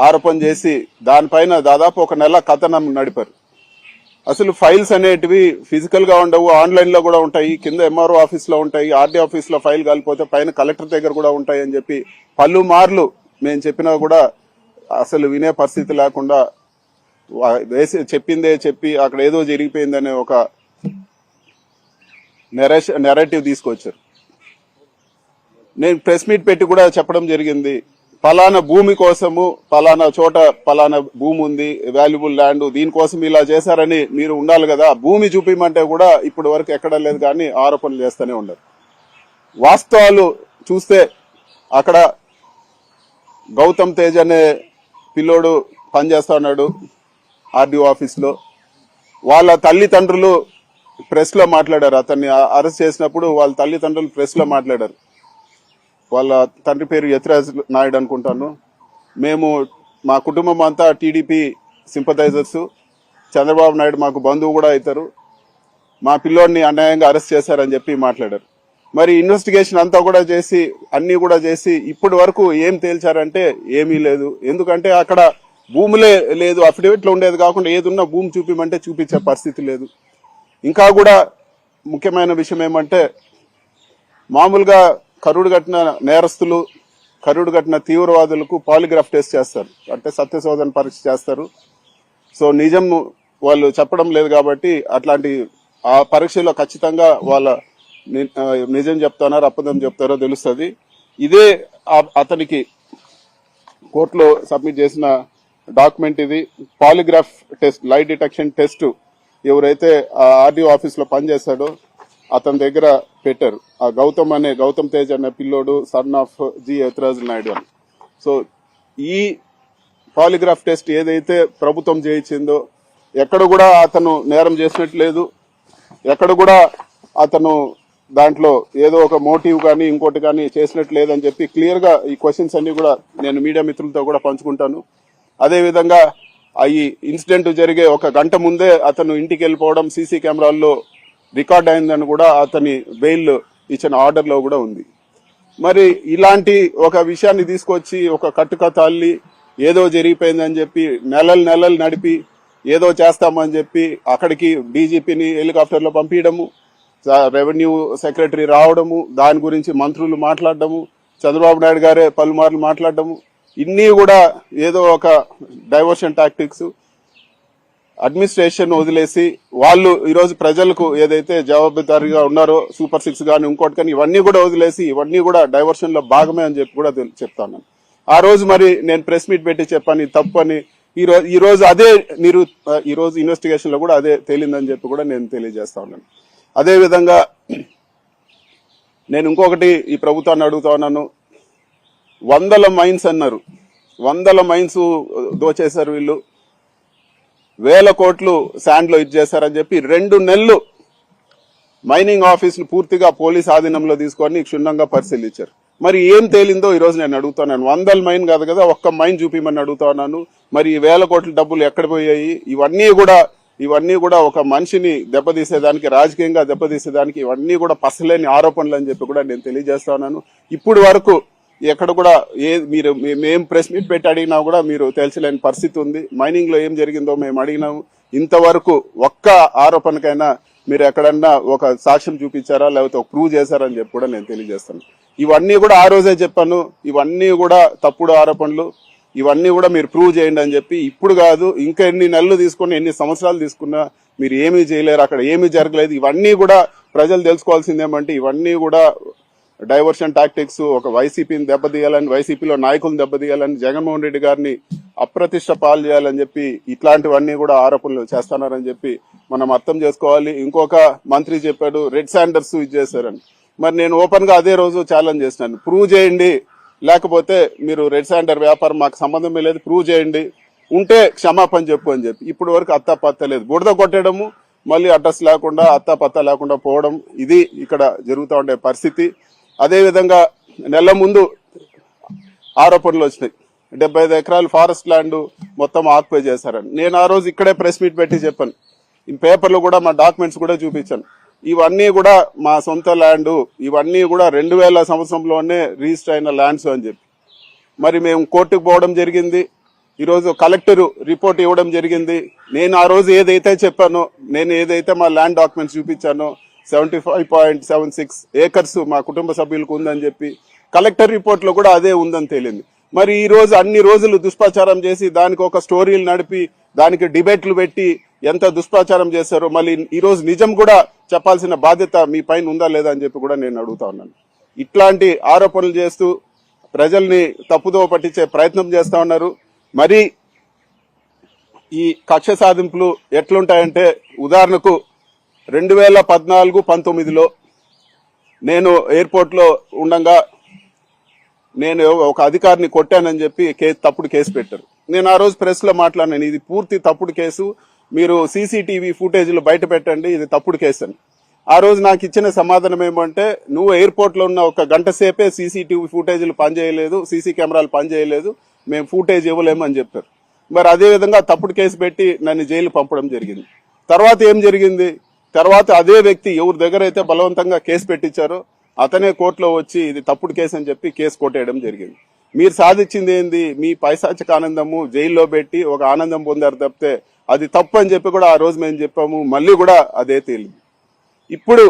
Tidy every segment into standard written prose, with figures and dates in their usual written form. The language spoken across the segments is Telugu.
ఆరోపణ చేసి దానిపైన దాదాపు ఒక నెల కథనం నడిపారు. అసలు ఫైల్స్ అనేటివి ఫిజికల్ గా ఉండవు, ఆన్లైన్ లో కూడా ఉంటాయి, కింద ఎంఆర్ఓ ఆఫీస్ లో ఉంటాయి, ఆర్డీ ఆఫీస్ లో ఫైల్ కాలిపోతే పైన కలెక్టర్ దగ్గర కూడా ఉంటాయి అని చెప్పి పలుమార్లు మేము చెప్పినా కూడా అసలు వినే పరిస్థితి లేకుండా చెప్పిందే చెప్పి అక్కడ ఏదో జరిగిపోయిందనే ఒక నెరేటివ్ తీసుకొచ్చారు. నేను ప్రెస్ మీట్ పెట్టి కూడా చెప్పడం జరిగింది, పలానా భూమి కోసము పలానా చోట పలానా భూమి ఉంది, వాల్యుబుల్ ల్యాండ్, దీనికోసం ఇలా చేశారని మీరు ఉండాలి కదా, భూమి చూపించమంటే కూడా ఇప్పటి వరకు ఎక్కడ లేదు కానీ ఆరోపణలు చేస్తూనే ఉండరు. వాస్తవాలు చూస్తే అక్కడ గౌతమ్ తేజ్ అనే పిల్లోడు పనిచేస్తా ఉన్నాడు ఆర్డీఓ ఆఫీస్ లో. వాళ్ళ తల్లిదండ్రులు ప్రెస్ లో మాట్లాడారు, అతన్ని అరెస్ట్ చేసినప్పుడు వాళ్ళ తల్లిదండ్రులు ప్రెస్ లో మాట్లాడారు. వాళ్ళ తండ్రి పేరు యతిరాజ్ నాయుడు అనుకుంటాను. మేము మా కుటుంబం అంతా టీడీపీ సింపథైజర్స్, చంద్రబాబు నాయుడు మాకు బంధువు కూడా అవుతారు, మా పిల్లోడిని అన్యాయంగా అరెస్ట్ చేశారని చెప్పి మాట్లాడారు. మరి ఇన్వెస్టిగేషన్ అంతా కూడా చేసి అన్ని కూడా చేసి ఇప్పటి వరకు ఏం తేల్చారంటే ఏమీ లేదు. ఎందుకంటే అక్కడ భూములే లేదు, అఫిడవిట్లో ఉండేది కాకుండా ఏదున్నా భూమి చూపిమంటే చూపించే పరిస్థితి లేదు. ఇంకా కూడా ముఖ్యమైన విషయం ఏమంటే, మామూలుగా కరుడు కట్టిన నేరస్తులు, కరుడు కట్టిన తీవ్రవాదులకు పాలిగ్రాఫ్ టెస్ట్ చేస్తారు, అంటే సత్యశోధన పరీక్ష చేస్తారు. సో నిజం వాళ్ళు చెప్పడం లేదు కాబట్టి అట్లాంటి ఆ పరీక్షలో ఖచ్చితంగా వాళ్ళ నిజం చెప్తున్నారో అబద్ధం చెప్తారో తెలుస్తుంది. ఇదే అతనికి కోర్టులో సబ్మిట్ చేసిన డాక్యుమెంట్ ఇది. పాలిగ్రాఫ్ టెస్ట్, లై డిటెక్షన్ టెస్ట్ ఎవరైతే ఆర్డీఓ ఆఫీస్ లో పనిచేస్తాడో అతని దగ్గర పెట్టారు. ఆ గౌతమ్ తేజ్ అనే పిల్లోడు son of G Yathiraj Naidu అని. సో ఈ పాలిగ్రాఫ్ టెస్ట్ ఏదైతే ప్రభుత్వం చేయించిందో ఎక్కడ కూడా అతను నేరం చేసినట్లేదు, ఎక్కడ కూడా అతను దాంట్లో ఏదో ఒక మోటివ్ కానీ ఇంకోటి కానీ చేసినట్టు లేదని చెప్పి క్లియర్ గా ఈ క్వశ్చన్స్ అన్ని కూడా నేను మీడియా మిత్రులతో కూడా పంచుకుంటాను. అదేవిధంగా ఈ ఇన్సిడెంట్ జరిగే ఒక గంట ముందే అతను ఇంటికి వెళ్ళిపోవడం సీసీ కెమెరాల్లో రికార్డ్ అయిందని కూడా అతని బెయిల్ ఇచ్చిన ఆర్డర్ లో కూడా ఉంది. మరి ఇలాంటి ఒక విషయాన్ని తీసుకొచ్చి ఒక కట్టుకథ అల్లి ఏదో జరిగిపోయిందని చెప్పి నెలలు నడిపి ఏదో చేస్తామని చెప్పి అక్కడికి డీజీపీని హెలికాప్టర్ లో పంపించడము, రెవెన్యూ సెక్రటరీ రావడము, దాని గురించి మంత్రులు మాట్లాడడము, చంద్రబాబు నాయుడు గారే పలుమార్లు మాట్లాడడము, ఇన్ని కూడా ఏదో ఒక డైవర్షన్ టాక్టిక్స్. అడ్మినిస్ట్రేషన్ వదిలేసి వాళ్ళు ఈరోజు ప్రజలకు ఏదైతే జవాబుదారీగా ఉన్నారో సూపర్ 6 కానీ ఇంకోటి కానీ ఇవన్నీ కూడా వదిలేసి ఇవన్నీ కూడా డైవర్షన్ లో భాగమే అని చెప్పి కూడా చెప్తాను. ఆ రోజు మరి నేను ప్రెస్ మీట్ పెట్టి చెప్పాను తప్పు అని. ఈ రోజు అదే ఈ రోజు ఇన్వెస్టిగేషన్ లో కూడా అదే తేలిందని చెప్పి కూడా నేను తెలియజేస్తా ఉన్నాను. అదే విధంగా నేను ఇంకొకటి ఈ ప్రభుత్వాన్ని అడుగుతా ఉన్నాను. 100 మైన్స్ అన్నారు, 100 మైన్స్ దోచేశారు వీళ్ళు, 1000 కోట్లు శాండ్ లో ఇచ్చేశారని చెప్పి 2 నెలలు మైనింగ్ ఆఫీసులు పూర్తిగా పోలీస్ ఆధీనంలో తీసుకొని క్షుణ్ణంగా పరిశీలించారు. మరి ఏం తేలిందో ఈ రోజు నేను అడుగుతున్నాను. 100 మైన్ కాదు కదా, ఒక్క మైన్ చూపిమని అడుగుతున్నాను. మరి ఈ 1000 కోట్ల డబ్బులు ఎక్కడ పోయాయి? ఇవన్నీ కూడా ఒక మనిషిని దెబ్బతీసేదానికి, రాజకీయంగా దెబ్బతీసేదానికి ఇవన్నీ కూడా పసలేని ఆరోపణలు అని చెప్పి కూడా నేను తెలియజేస్తా ఉన్నాను. ఇప్పుడు వరకు ఎక్కడ కూడా మేము ప్రెస్ మీట్ పెట్టి అడిగినా కూడా మీరు తెలియలేని పరిస్థితి ఉంది. మైనింగ్ లో ఏం జరిగిందో మేము అడిగినాము, ఇంతవరకు ఒక్క ఆరోపణకైనా మీరు ఎక్కడన్నా ఒక సాక్ష్యం చూపించారా లేకపోతే ఒక ప్రూవ్ చేశారని చెప్పి కూడా నేను తెలియజేస్తాను. ఇవన్నీ కూడా ఆ రోజే చెప్పాను, ఇవన్నీ కూడా తప్పుడు ఆరోపణలు, ఇవన్నీ కూడా మీరు ప్రూవ్ చేయండి అని చెప్పి. ఇప్పుడు కాదు, ఇంకా ఎన్ని నెలలు తీసుకున్నా ఎన్ని సంవత్సరాలు తీసుకున్నా మీరు ఏమీ చేయలేరు, అక్కడ ఏమీ జరగలేదు. ఇవన్నీ కూడా ప్రజలు తెలుసుకోవాల్సిందేమంటే ఇవన్నీ కూడా డైవర్షన్ టాక్టిక్స్, ఒక వైసీపీని దెబ్బతీయాలని, వైసీపీలో నాయకులను దెబ్బతీయాలని, జగన్మోహన్ రెడ్డి గారిని అప్రతిష్ట పాలు చేయాలని చెప్పి ఇట్లాంటివన్నీ కూడా ఆరోపణలు చేస్తున్నారని చెప్పి మనం అర్థం చేసుకోవాలి. ఇంకొక మంత్రి చెప్పాడు రెడ్ శాండర్స్ ఇది చేశారని. మరి నేను ఓపెన్ గా అదే రోజు ఛాలెంజ్ చేసినాను, ప్రూవ్ చేయండి, లేకపోతే మీరు రెడ్ శాండర్ వ్యాపారం మాకు సంబంధమే లేదు, ప్రూవ్ చేయండి, ఉంటే క్షమాపణ చెప్పు అని చెప్పి. ఇప్పుడు వరకు అత్తాపత్తా లేదు, బురద కొట్టడము, మళ్ళీ అడ్రస్ లేకుండా అత్తాపత్తా లేకుండా పోవడం, ఇది ఇక్కడ జరుగుతూ ఉండే పరిస్థితి. అదేవిధంగా నెల ముందు ఆరోపణలు వచ్చినాయి, 75 ఎకరాలు ఫారెస్ట్ ల్యాండ్ మొత్తం ఆక్యుపై చేశారని. నేను ఆ రోజు ఇక్కడే ప్రెస్ మీట్ పెట్టి చెప్పాను, ఈ పేపర్లో కూడా మా డాక్యుమెంట్స్ కూడా చూపించాను. ఇవన్నీ కూడా మా సొంత ల్యాండ్, ఇవన్నీ కూడా 2000 సంవత్సరంలోనే రిజిస్టర్ అయిన ల్యాండ్స్ అని చెప్పి. మరి మేము కోర్టుకు పోవడం జరిగింది. ఈరోజు కలెక్టర్ రిపోర్ట్ ఇవ్వడం జరిగింది. నేను ఆ రోజు ఏదైతే చెప్పానో, నేను ఏదైతే మా ల్యాండ్ డాక్యుమెంట్స్ చూపించానో 75.76 ఏకర్స్ మా కుటుంబ సభ్యులకు ఉందని చెప్పి కలెక్టర్ రిపోర్ట్ లో కూడా అదే ఉందని తేలింది. మరి ఈ రోజు అన్ని రోజులు దుష్ప్రచారం చేసి దానికి ఒక స్టోరీలు నడిపి దానికి డిబేట్లు పెట్టి ఎంత దుష్ప్రచారం చేశారో మళ్ళీ ఈ రోజు నిజం కూడా చెప్పాల్సిన బాధ్యత మీ పైన ఉందా లేదా అని చెప్పి కూడా నేను అడుగుతా ఉన్నాను. ఇట్లాంటి ఆరోపణలు చేస్తూ ప్రజల్ని తప్పుదోవ పట్టించే ప్రయత్నం చేస్తా ఉన్నారు. మరి ఈ కక్ష సాధింపులు ఎట్లుంటాయంటే, ఉదాహరణకు 2014-19లో నేను ఎయిర్పోర్ట్ లో ఉండగా నేను ఒక అధికారిని కొట్టానని చెప్పి తప్పుడు కేసు పెట్టారు. నేను ఆ రోజు ప్రెస్ లో మాట్లాడినాను, ఇది పూర్తి తప్పుడు కేసు, మీరు సీసీటీవీ ఫుటేజ్లు బయట పెట్టండి, ఇది తప్పుడు కేసు అని. ఆ రోజు నాకు ఇచ్చిన సమాధానం ఏమంటే, నువ్వు ఎయిర్పోర్ట్ లో ఉన్న ఒక గంట సేపే సీసీటీవీ ఫుటేజ్లు పనిచేయలేదు, సీసీ కెమెరాలు పనిచేయలేదు, మేము ఫుటేజ్ ఇవ్వలేము అని చెప్పారు. మరి అదే విధంగా తప్పుడు కేసు పెట్టి నన్ను జైలు పంపడం జరిగింది. తర్వాత ఏం జరిగింది? తర్వాత అదే వ్యక్తి ఎవరి దగ్గర అయితే బలవంతంగా కేసు పెట్టించారో అతనే కోర్టులో వచ్చి ఇది తప్పుడు కేసు అని చెప్పి కేసు కొట్టేయడం జరిగింది. మీరు సాధించింది ఏంది? మీ పైశాచిక ఆనందము జైల్లో పెట్టి ఒక ఆనందం పొందారు తప్పితే అది తప్పు అని చెప్పి కూడా ఆ రోజు మేము చెప్పాము. మళ్ళీ కూడా అదే తేలింది. ఇప్పుడు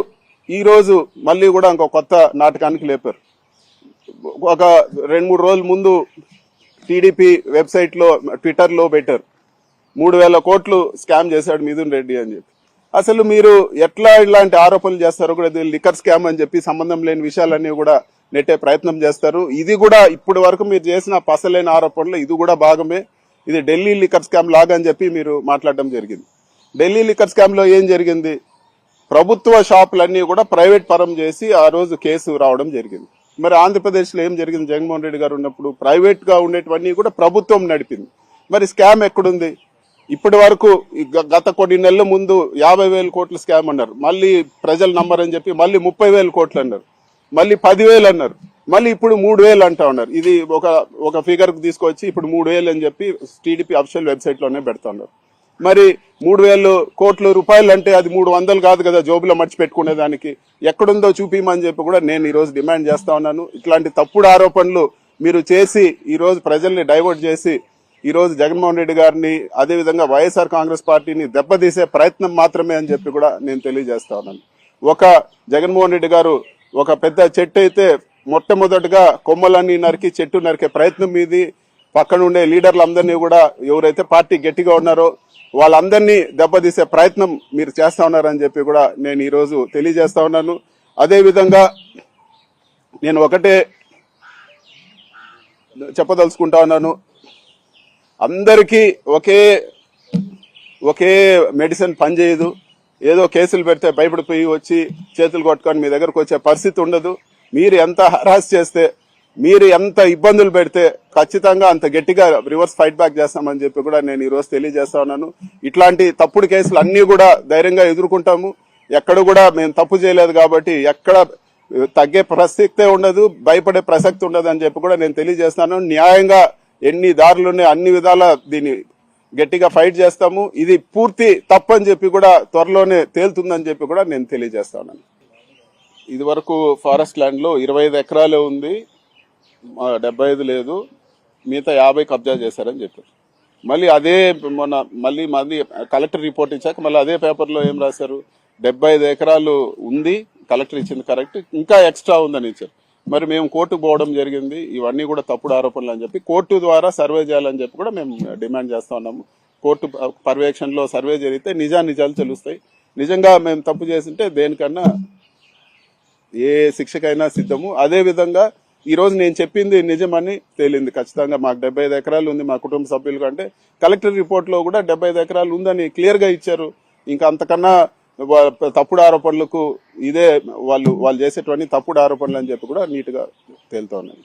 ఈ రోజు మళ్ళీ కూడా ఇంకో కొత్త నాటకానికి లేపారు. ఒక 2-3 రోజుల ముందు టీడీపీ వెబ్సైట్ లో ట్విట్టర్ లో పెట్టారు, 3,000 కోట్లు స్కామ్ చేశాడు మిథున్ రెడ్డి అని చెప్పి. అసలు మీరు ఎట్లా ఇలాంటి ఆరోపణలు చేస్తారో కూడా, లిక్కర్ స్కామ్ అని చెప్పి సంబంధం లేని విషయాలన్నీ కూడా నెట్టే ప్రయత్నం చేస్తారు. ఇది కూడా ఇప్పటి వరకు మీరు చేసిన పసలేని ఆరోపణలు ఇది కూడా భాగమే. ఇది ఢిల్లీ లిక్కర్ స్కామ్ లాగా అని చెప్పి మీరు మాట్లాడడం జరిగింది. ఢిల్లీ లిక్కర్ స్కామ్ లో ఏం జరిగింది? ప్రభుత్వ షాపులన్నీ కూడా ప్రైవేట్ పరం చేసి ఆ రోజు కేసు రావడం జరిగింది. మరి ఆంధ్రప్రదేశ్ లో ఏం జరిగింది? జగన్మోహన్ రెడ్డి గారు ఉన్నప్పుడు ప్రైవేట్ గా ఉండేటివన్నీ కూడా ప్రభుత్వం నడిపింది. మరి స్కామ్ ఎక్కడుంది? ఇప్పటి వరకు గత కొన్ని నెలల ముందు 50,000 కోట్ల స్కామ్ అన్నారు, మళ్ళీ ప్రజలు నమ్మరని చెప్పి మళ్ళీ 30,000 కోట్లు అన్నారు, మళ్ళీ 10,000 అన్నారు, మళ్ళీ ఇప్పుడు 3,000 అంటా ఉన్నారు. ఇది ఒక ఫిగర్ కు తీసుకొచ్చి ఇప్పుడు 3,000 అని చెప్పి టీడీపీ అఫీషియల్ వెబ్సైట్ లోనే పెడతా ఉన్నారు. మరి 3,000 కోట్ల రూపాయలు అంటే అది 300 కాదు కదా జోబులో మర్చి పెట్టుకునే దానికి. ఎక్కడుందో చూపిమని చెప్పి కూడా నేను ఈ రోజు డిమాండ్ చేస్తా ఉన్నాను. ఇట్లాంటి తప్పుడు ఆరోపణలు మీరు చేసి ఈ రోజు ప్రజల్ని డైవర్ట్ చేసి ఈ రోజు జగన్మోహన్ రెడ్డి గారిని అదేవిధంగా వైఎస్ఆర్ కాంగ్రెస్ పార్టీని దెబ్బతీసే ప్రయత్నం మాత్రమే అని చెప్పి కూడా నేను తెలియజేస్తా ఉన్నాను. ఒక జగన్మోహన్ రెడ్డి గారు ఒక పెద్ద చెట్టు అయితే మొట్టమొదటిగా కొమ్మలన్నీ నరికి చెట్టు నరికే ప్రయత్నం మీది. పక్కన ఉండే లీడర్లందరినీ కూడా ఎవరైతే పార్టీ గట్టిగా ఉన్నారో వాళ్ళందరినీ దెబ్బతీసే ప్రయత్నం మీరు చేస్తా ఉన్నారని చెప్పి కూడా నేను ఈ రోజు తెలియజేస్తా ఉన్నాను. అదేవిధంగా నేను ఒకటే చెప్పదలుచుకుంటా ఉన్నాను, అందరికీ ఒకే మెడిసిన్ పనిచేయదు. ఏదో కేసులు పెడితే భయపడిపోయి వచ్చి చేతులు కొట్టుకొని మీ దగ్గరకు వచ్చే పరిస్థితి ఉండదు. మీరు ఎంత హరాస్ చేస్తే, మీరు ఎంత ఇబ్బందులు పెడితే ఖచ్చితంగా అంత గట్టిగా రివర్స్ ఫైట్ బ్యాక్ చేస్తామని చెప్పి కూడా నేను ఈ రోజు తెలియజేస్తా ఉన్నాను. ఇట్లాంటి తప్పుడు కేసులు అన్ని కూడా ధైర్యంగా ఎదుర్కొంటాము. ఎక్కడ కూడా మేము తప్పు చేయలేదు కాబట్టి ఎక్కడ తగ్గే ప్రసక్తే ఉండదు, భయపడే ప్రసక్తి ఉండదు అని చెప్పి కూడా నేను తెలియజేస్తాను. న్యాయంగా ఎన్ని దారులున్నాయి అన్ని విధాలా దీన్ని గట్టిగా ఫైట్ చేస్తాము. ఇది పూర్తి తప్పని చెప్పి కూడా త్వరలోనే తేలుతుందని చెప్పి కూడా నేను తెలియజేస్తా ఉన్నాను. ఇది వరకు ఫారెస్ట్ ల్యాండ్ లో 25 ఎకరాలే ఉంది, 75 లేదు, మిగతా 50 కబ్జా చేశారని చెప్పారు. మళ్ళీ అదే మళ్ళీ కలెక్టర్ రిపోర్ట్ ఇచ్చాక మళ్ళీ అదే పేపర్లో ఏం రాశారు, 75 ఎకరాలు ఉంది, కలెక్టర్ ఇచ్చింది కరెక్ట్, ఇంకా ఎక్స్ట్రా ఉందని ఇచ్చారు. మరి మేము కోర్టుకు పోవడం జరిగింది. ఇవన్నీ కూడా తప్పుడు ఆరోపణలు అని చెప్పి కోర్టు ద్వారా సర్వే చేయాలని చెప్పి కూడా మేము డిమాండ్ చేస్తా ఉన్నాము. కోర్టు పర్యవేక్షణలో సర్వే జరిగితే నిజాలు తెలుస్తాయి. నిజంగా మేము తప్పు చేసింటే దేనికన్నా ఏ శిక్షకైనా సిద్ధము. అదే విధంగా ఈ రోజు నేను చెప్పింది నిజమని తేలింది. ఖచ్చితంగా మాకు 75 ఎకరాలు ఉంది మా కుటుంబ సభ్యులు కంటే. కలెక్టర్ రిపోర్ట్ లో కూడా 75 ఎకరాలు ఉందని క్లియర్ గా ఇచ్చారు. ఇంకా అంతకన్నా తప్పుడు ఆరోపణలకు ఇదే వాళ్ళు చేసేటువంటి తప్పుడు ఆరోపణలు అని చెప్పి కూడా నీట్ గా తేలుతా ఉన్నాయి.